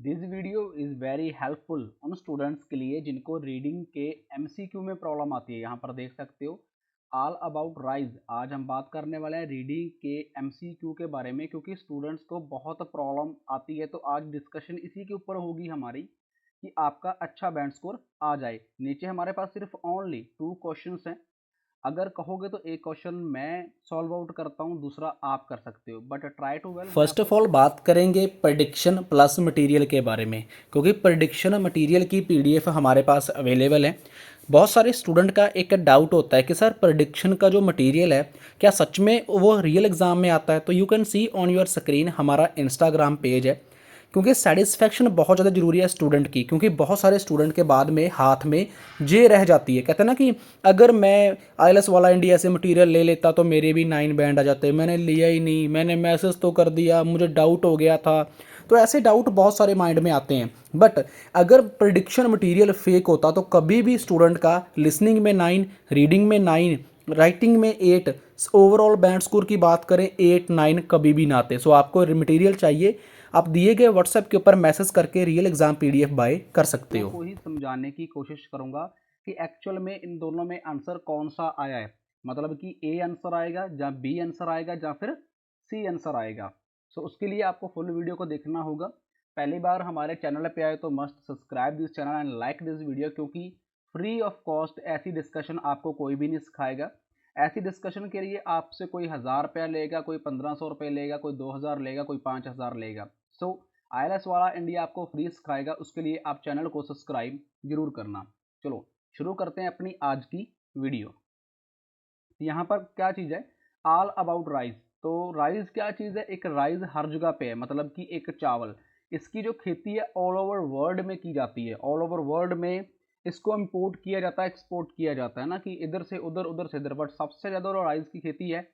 This video is very helpful उन students के लिए जिनको रीडिंग के एमसीक्यू में प्रॉब्लम आती है। यहाँ पर देख सकते हो ऑल अबाउट राइज। आज हम बात करने वाले हैं रीडिंग के एमसीक्यू के बारे में, क्योंकि स्टूडेंट्स को बहुत प्रॉब्लम आती है। तो आज डिस्कशन इसी के ऊपर होगी हमारी कि आपका अच्छा बैंड स्कोर आ जाए। नीचे हमारे पास सिर्फ ओनली 2 क्वेश्चंस हैं। अगर कहोगे तो एक क्वेश्चन मैं सॉल्व आउट करता हूँ, दूसरा आप कर सकते हो, बट ट्राई टू वेल। मैं फर्स्ट आपको ऑफ ऑल बात करेंगे प्रडिक्शन प्लस मटेरियल के बारे में, क्योंकि प्रडिक्शन मटेरियल की पीडीएफ हमारे पास अवेलेबल है। बहुत सारे स्टूडेंट का एक डाउट होता है कि सर प्रडिक्शन का जो मटेरियल है क्या सच में वो रियल एग्ज़ाम में आता है। तो you can see on your screen हमारा इंस्टाग्राम पेज है, क्योंकि सेटिस्फेक्शन बहुत ज़्यादा ज़रूरी है स्टूडेंट की, क्योंकि बहुत सारे स्टूडेंट के बाद में हाथ में जे रह जाती है। कहते हैं ना कि अगर मैं आईएलएस वाला इंडिया से मटेरियल ले लेता तो मेरे भी 9 बैंड आ जाते, मैंने लिया ही नहीं, मैंने मैसेज तो कर दिया, मुझे डाउट हो गया था। तो ऐसे डाउट बहुत सारे माइंड में आते हैं। बट अगर प्रिडिक्शन मटेरियल फेक होता तो कभी भी स्टूडेंट का लिसनिंग में 9, रीडिंग में 9, राइटिंग में 8, ओवरऑल बैंड स्कोर की बात करें 8, 9 कभी भी ना आते। सो आपको मटेरियल चाहिए, आप दिए गए व्हाट्सएप के ऊपर मैसेज करके रियल एग्जाम पीडीएफ बाय कर सकते हो। को ही समझाने की कोशिश करूंगा कि एक्चुअल में इन दोनों में आंसर कौन सा आया है। मतलब कि ए आंसर आएगा या बी आंसर आएगा या फिर सी आंसर आएगा। सो उसके लिए आपको फुल वीडियो को देखना होगा। पहली बार हमारे चैनल पे आए तो must subscribe this channel and like this video, क्योंकि फ्री ऑफ कॉस्ट ऐसी डिस्कशन आपको कोई भी नहीं सिखाएगा। ऐसी डिस्कशन के लिए आपसे कोई 1000 रुपया लेगा, कोई 1500 रुपये लेगा, कोई 2000 लेगा, कोई 5000 लेगा। सो आईएलएस वाला इंडिया आपको फ्री सिखाएगा, उसके लिए आप चैनल को सब्सक्राइब जरूर करना। चलो शुरू करते हैं अपनी आज की वीडियो। यहाँ पर क्या चीज़ है, ऑल अबाउट राइस। तो राइस क्या चीज़ है, एक राइस हर जगह पे है, मतलब कि एक चावल। इसकी जो खेती है ऑल ओवर वर्ल्ड में की जाती है। ऑल ओवर वर्ल्ड में इसको इंपोर्ट किया जाता है, एक्सपोर्ट किया जाता है ना, कि इधर से उधर उधर से इधर। बट सबसे ज़्यादा जो राइस की खेती है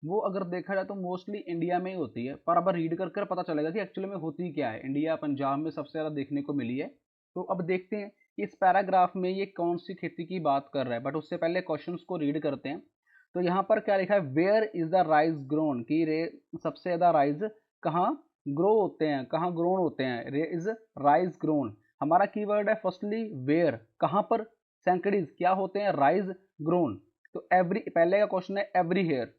वो अगर देखा जाए तो मोस्टली इंडिया में ही होती है। पर अब रीड कर कर पता चलेगा कि एक्चुअली में होती क्या है। इंडिया पंजाब में सबसे ज़्यादा देखने को मिली है। तो अब देखते हैं कि इस पैराग्राफ में ये कौन सी खेती की बात कर रहा है। बट उससे पहले क्वेश्चंस को रीड करते हैं। तो यहाँ पर क्या लिखा है, where is the rice grown, की रे सबसे ज़्यादा राइस कहाँ ग्रो होते हैं, कहाँ ग्रोन होते हैं। रे इज राइस ग्रोन, हमारा कीवर्ड है फर्स्टली वेयर, कहाँ पर। सेंकड़ीज क्या होते हैं, राइस ग्रोन। तो एवरी, पहले का क्वेश्चन है एवरीवेयर,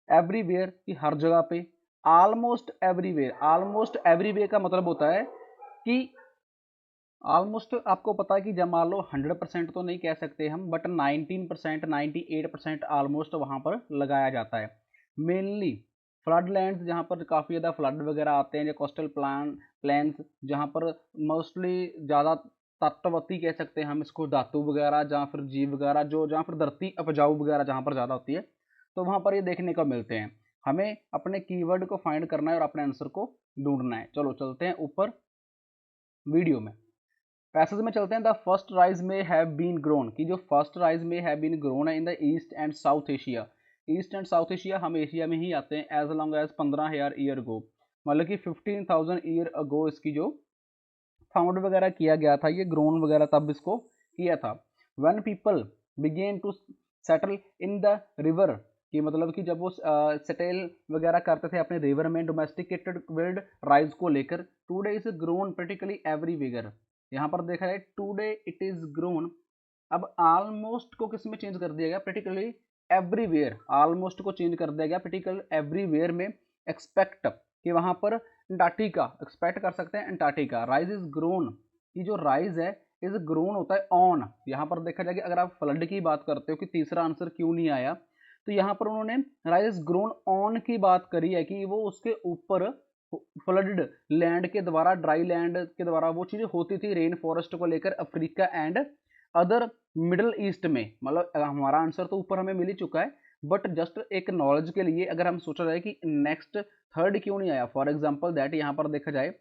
एवरीवेयर की हर जगह पे। ऑलमोस्ट एवरीवेयर, ऑलमोस्ट एवरीवेयर का मतलब होता है कि ऑलमोस्ट आपको पता है कि जब मान लो 100% तो नहीं कह सकते हम, बट 19%, 98% ऑलमोस्ट वहाँ पर लगाया जाता है। मेनली फ्लड लैंड्स, जहाँ पर काफ़ी ज़्यादा फ्लड वगैरह आते हैं, या कोस्टल प्लान्स जहाँ पर मोस्टली ज़्यादा तटवर्ती कह सकते हैं हम इसको, धातु वगैरह जहाँ फिर जीव वगैरह, जो जहाँ फिर धरती उपजाऊ वगैरह जहाँ पर ज़्यादा होती है, तो वहाँ पर ये देखने को मिलते हैं। हमें अपने कीवर्ड को फाइंड करना है और अपने आंसर को ढूंढना है। चलो चलते हैं ऊपर वीडियो में, पैसेज में चलते हैं। द फर्स्ट राइज में हैव बीन ग्रोन, की जो फर्स्ट राइज में हैव बीन ग्रोन है in the east and south Asia. East and south Asia, हम एशिया में ही आते हैं। एज लॉन्ग एज 15,000 ईयर गो, मतलब कि 15,000 ईयर अगो इसकी जो फाउंड वगैरह किया गया था, ये ग्रोन वगैरह तब इसको किया था। When people began to settle in the river, कि मतलब कि जब वो सेटल वगैरह करते थे अपने रिवर में, डोमेस्टिकेटेड विल्ड राइस को लेकर। Today is grown practically everywhere, यहाँ पर देखा जाए टुडे इट इज ग्रोन। अब ऑलमोस्ट को किस में चेंज कर दिया गया, प्रैक्टिकली एवरीवेयर। ऑलमोस्ट को चेंज कर दिया गया प्रैक्टिकल एवरीवेयर में। एक्सपेक्ट कि वहां पर अंटार्कटिका, एक्सपेक्ट कर सकते हैं अंटार्कटिका। राइज इज ग्रोन, की जो राइज है इज ग्रोन होता है ऑन। यहाँ पर देखा जाए कि अगर आप फ्लड की बात करते हो कि तीसरा आंसर क्यों नहीं आया, तो यहाँ पर उन्होंने राइज इज ग्रोन ऑन की बात करी है, कि वो उसके ऊपर फ्लडेड लैंड के द्वारा, ड्राई लैंड के द्वारा वो चीज़ें होती थी रेन फॉरेस्ट को लेकर Africa and other middle east में। मतलब हमारा आंसर तो ऊपर हमें मिल ही चुका है, बट जस्ट एक नॉलेज के लिए अगर हम सोचा जाए कि नेक्स्ट थर्ड क्यों नहीं आया, फॉर एग्जांपल दैट, यहाँ पर देखा जाए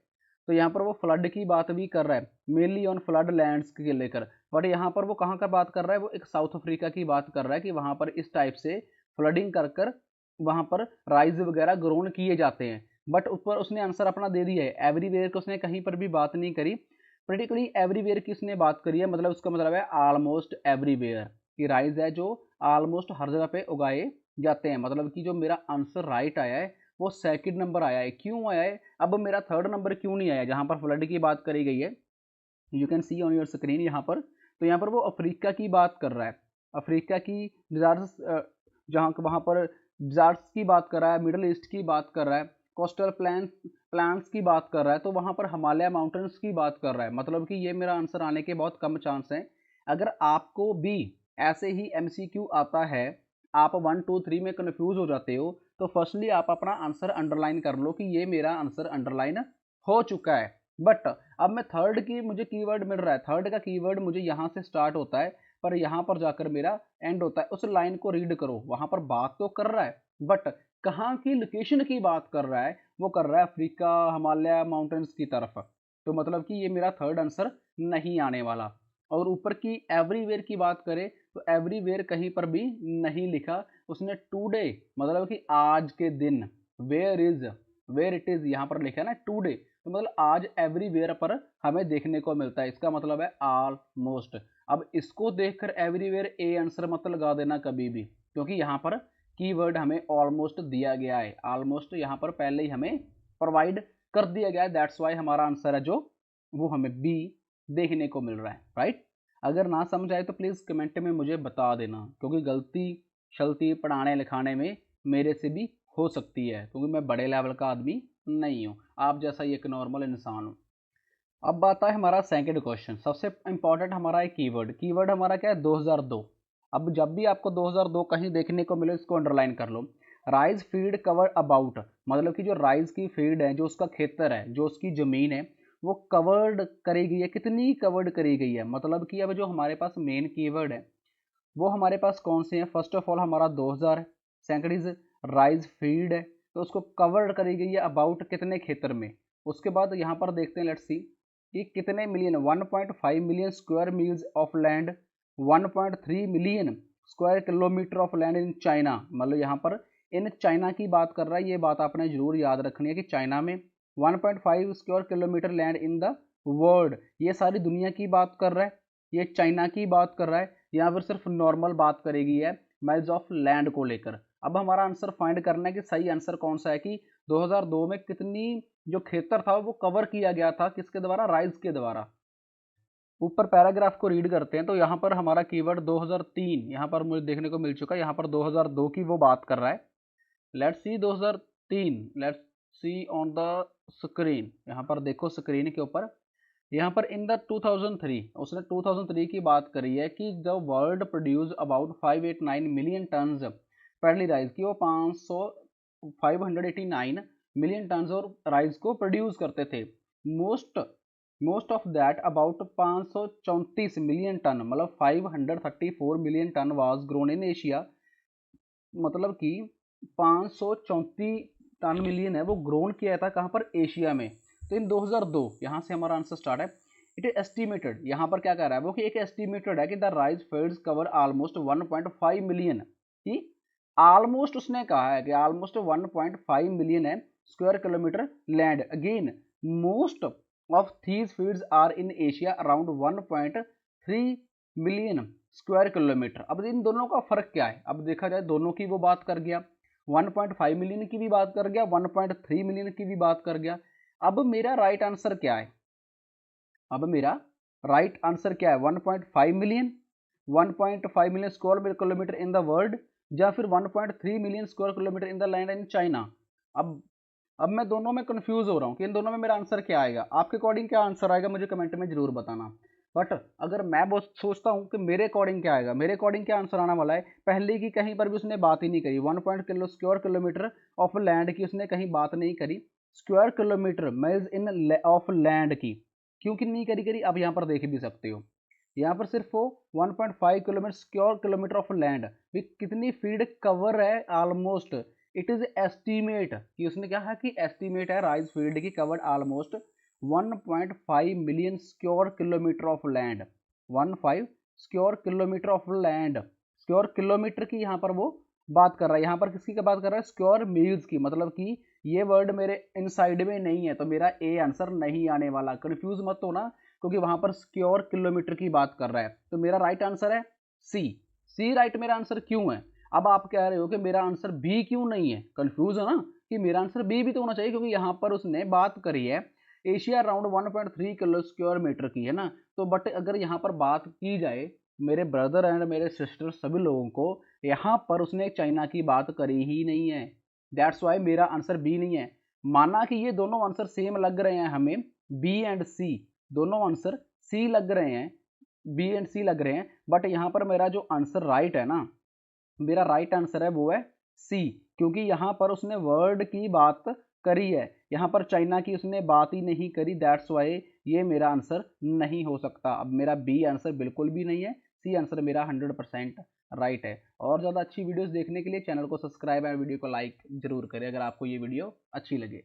तो यहाँ पर वो फ्लड की बात भी कर रहा है, मेनली ऑन फ्लड लैंड्स के लेकर। बट यहाँ पर वो कहाँ का बात कर रहा है, वो एक साउथ अफ्रीका की बात कर रहा है, कि वहाँ पर इस टाइप से फ्लडिंग कर कर वहाँ पर राइज वगैरह ग्रोन किए जाते हैं। बट ऊपर उसने आंसर अपना दे दिया है, एवरीवेयर को उसने कहीं पर भी बात नहीं करी। प्रैक्टिकली एवरीवेयर की उसने बात करी है, मतलब उसका मतलब है ऑलमोस्ट एवरीवेयर, कि राइस है जो ऑलमोस्ट हर जगह पे उगाए जाते हैं। मतलब कि जो मेरा आंसर राइट आया है वो सेकंड नंबर आया है। क्यों आया है? अब मेरा थर्ड नंबर क्यों नहीं आया? जहाँ पर फ्लड की बात करी गई है, you can see on your screen यहाँ पर, तो यहाँ पर वो अफ्रीका की बात कर रहा है। अफ्रीका की डिजार्ट्स, जहाँ वहाँ पर डिजार्ट्स की बात कर रहा है, मिडल ईस्ट की बात कर रहा है, कोस्टल प्लान्स की बात कर रहा है, तो वहाँ पर हिमालय माउंटेन्स की बात कर रहा है। मतलब कि ये मेरा आंसर आने के बहुत कम चांस हैं। अगर आपको भी ऐसे ही MCQ आता है, आप 1 2 3 में कन्फ्यूज हो जाते हो, तो फर्स्टली आप अपना आंसर अंडरलाइन कर लो कि ये मेरा आंसर अंडरलाइन हो चुका है। बट अब मैं थर्ड की मुझे कीवर्ड मिल रहा है, थर्ड का कीवर्ड मुझे यहाँ से स्टार्ट होता है पर यहाँ पर जाकर मेरा एंड होता है। उस लाइन को रीड करो, वहाँ पर बात तो कर रहा है बट कहाँ की लोकेशन की बात कर रहा है? वो कर रहा है अफ्रीका, हिमालय माउंटेन्स की तरफ। तो मतलब कि ये मेरा थर्ड आंसर नहीं आने वाला। और ऊपर की एवरीवेयर की बात करें तो एवरीवेयर कहीं पर भी नहीं लिखा उसने। टुडे मतलब कि आज के दिन, वेयर इट इज यहाँ पर लिखा है ना टुडे, तो मतलब आज एवरीवेयर पर हमें देखने को मिलता है। इसका मतलब है ऑलमोस्ट। अब इसको देखकर एवरीवेयर ए आंसर मत लगा देना कभी भी, क्योंकि यहाँ पर कीवर्ड हमें ऑलमोस्ट दिया गया है। ऑलमोस्ट यहाँ पर पहले ही हमें प्रोवाइड कर दिया गया है, दैट्स वाई हमारा आंसर है जो वो हमें बी देखने को मिल रहा है, राइट। अगर ना समझ आए तो प्लीज़ कमेंट में मुझे बता देना, क्योंकि गलती शलती पढ़ाने लिखाने में मेरे से भी हो सकती है, क्योंकि मैं बड़े लेवल का आदमी नहीं हूँ, आप जैसा ही एक नॉर्मल इंसान हूँ। अब आता है हमारा सेकंड क्वेश्चन। सबसे इंपॉर्टेंट हमारा है कीवर्ड। कीवर्ड हमारा क्या है? 2002। अब जब भी आपको 2002 कहीं देखने को मिले इसको अंडरलाइन कर लो। राइस फील्ड कवर अबाउट, मतलब कि जो राइस की फील्ड है, जो उसका खेतर है, जो उसकी ज़मीन है, वो कवर्ड करी गई है। कितनी कवर्ड करी गई है? मतलब कि अब जो हमारे पास मेन कीवर्ड है वो हमारे पास कौन से हैं? फर्स्ट ऑफ ऑल हमारा 2000 है, सेकंड इज राइस फील्ड है, तो उसको कवर्ड करी गई है अबाउट कितने खेतर में। उसके बाद यहाँ पर देखते हैं, लेट्स सी कि कितने million, 1.5 million square meals of land, 1.3 million square kilometre of land in China. मतलब यहाँ पर इन चाइना की बात कर रहा है। ये बात आपने जरूर याद रखनी है कि चाइना में 1.5 square kilometre land in the world, ये सारी दुनिया की बात कर रहा है, ये चाइना की बात कर रहा है, या फिर सिर्फ नॉर्मल बात करेगी है माइल्स ऑफ लैंड को लेकर। अब हमारा आंसर फाइंड करना है कि सही आंसर कौन सा है, कि 2002 में कितनी जो खेतर था वो कवर किया गया था, किसके द्वारा? राइस के द्वारा। ऊपर पैराग्राफ को रीड करते हैं तो यहाँ पर हमारा कीवर्ड 2003 यहाँ पर मुझे देखने को मिल चुका है। यहाँ पर 2002 की वो बात कर रहा है। Let's see 2003, let's see on the screen. यहाँ पर देखो स्क्रीन के ऊपर, यहाँ पर इन द 2003 उसने 2003 की बात करी है कि the world produce about 589 million tons paddy rice की, वो 589 मिलियन टन्स और राइस को प्रोड्यूस करते थे। Most of that about 534 million ton, मतलब 534 million ton was grown in Asia. मतलब कि 534 टन मिलियन है वो ग्रोन किया था कहाँ पर? एशिया में। तो इन 2002 यहाँ से हमारा आंसर स्टार्ट है। इट इज एस्टिमेटेड, यहाँ पर क्या कह रहा है वो कि एक एस्टिमेटेड है कि the rice fields cover almost 1.5 million, कि ऑलमोस्ट उसने कहा है कि ऑलमोस्ट 1.5 मिलियन है square kilometre land. Again most of these fields are in Asia around 1.3 million square kilometre. अब इन दोनों का फर्क क्या है? अब देखा जाए दोनों की वो बात कर गया, 1.5 मिलियन की भी बात कर गया, 1.3 मिलियन की भी बात कर गया। अब मेरा राइट आंसर क्या है? अब मेरा राइट आंसर क्या है? 1.5 million, 1.5 million square kilometre in the world, या फिर 1.3 million square kilometre in the land in China. अब मैं दोनों में कंफ्यूज हो रहा हूँ कि इन दोनों में मेरा आंसर क्या आएगा। आपके अकॉर्डिंग क्या आंसर आएगा मुझे कमेंट में जरूर बताना। बट अगर मैं बहुत सोचता हूँ कि मेरे अकॉर्डिंग क्या आएगा, मेरे अकॉर्डिंग क्या आंसर आने वाला है, पहले की कहीं पर भी उसने बात ही नहीं करी। 1 स्क्वायर किलोमीटर ऑफ लैंड की उसने कहीं बात नहीं करी। Square kilometre meals in of land की क्यों कि नहीं करी? अब यहाँ पर देख भी सकते हो, यहाँ पर सिर्फ वो 1.5 kilometre square kilometre of land भी कितनी फील्ड कवर है ऑलमोस्ट। इट इज एस्टीमेट कि उसने क्या है कि एस्टीमेट है राइस फील्ड की covered almost 1.5 million square kilometre of land, 15 square kilometre of land. Square kilometre की यहाँ पर वो बात कर रहा है। यहाँ पर किसकी का बात कर रहा है? स्क्वायर मील्स की। मतलब कि ये वर्ड मेरे इनसाइड में नहीं है, तो मेरा ए आंसर नहीं आने वाला। कंफ्यूज मत होना, क्योंकि वहां पर स्क्वायर किलोमीटर की बात कर रहा है। तो मेरा राइट आंसर है सी राइट मेरा आंसर क्यों है? अब आप कह रहे हो कि मेरा आंसर बी क्यों नहीं है? कंफ्यूज हो ना, कि मेरा आंसर बी भी तो होना चाहिए, क्योंकि यहाँ पर उसने बात करी है Asia around 1.3 kilo square metre की, है ना। तो बट अगर यहाँ पर बात की जाए मेरे ब्रदर एंड मेरे सिस्टर सभी लोगों को, यहाँ पर उसने चाइना की बात करी ही नहीं है। दैट्स वाई मेरा आंसर बी नहीं है। माना कि ये दोनों आंसर सेम लग रहे हैं हमें, बी एंड सी दोनों आंसर सी लग रहे हैं, बी एंड सी लग रहे हैं, बट यहाँ पर मेरा जो आंसर राइट है ना, मेरा राइट आंसर है वो है सी, क्योंकि यहाँ पर उसने वर्ड की बात करी है, यहाँ पर चाइना की उसने बात ही नहीं करी। दैट्स वाई ये मेरा आंसर नहीं हो सकता। अब मेरा बी आंसर बिल्कुल भी नहीं है, सी आंसर मेरा 100% राइट है। और ज़्यादा अच्छी वीडियोस देखने के लिए चैनल को सब्सक्राइब और वीडियो को लाइक जरूर करें अगर आपको ये वीडियो अच्छी लगे।